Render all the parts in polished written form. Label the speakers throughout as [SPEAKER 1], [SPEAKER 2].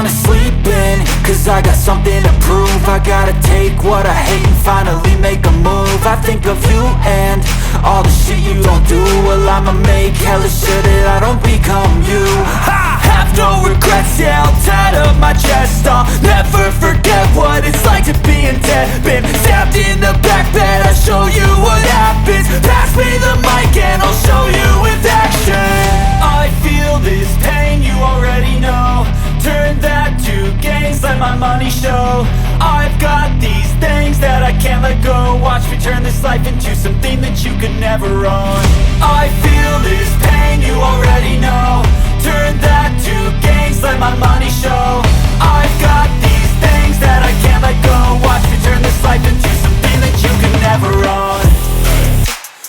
[SPEAKER 1] wanna sleep in, cause I got something to prove. I gotta take what I hate and finally make a move. I think of you and all the shit you don't do. Well, I'ma make hella sure that I don't become you. I have no regrets, yeah, I'll tie up my chest. I'll never forget what it's like to be in debt. Been stabbed in the back bed, I'll show you what happens. Pass me the mic and I'll show you with action. I feel this pain, you already know. Turn that to gains, let my money show. I've got these things that I can't let go. Watch me turn this life into something that you could never own. I feel this pain, you already know. Turn that to gains, let my money show. I've got these things that I can't let go. Watch me turn this life into something that you could never own.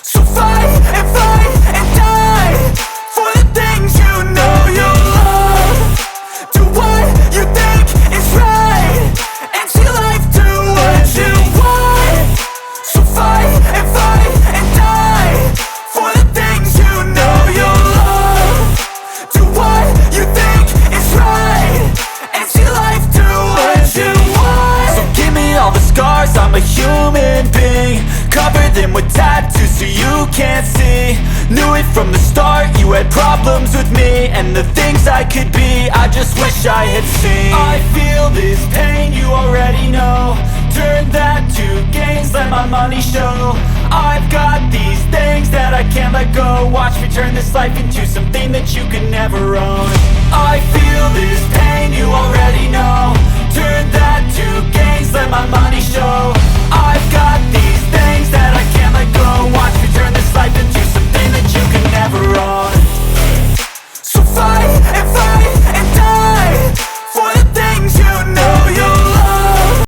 [SPEAKER 1] So fight and die for the things you know you love. Do what you think is right and see life do what you want. So fight and die for the things you know you love. Do what you think is right and see life do what you want. So give me all the scars, I'm a human being. Cover them with tattoos so you can't see. Knew it from the start, you had problems with me and the things I could be, I just wish I had seen. I feel this pain, you already know. Turn that to gains, let my money show. I've got these things that I can't let go. Watch me turn this life into something that you can never own. I feel this pain, you already know. Turn that to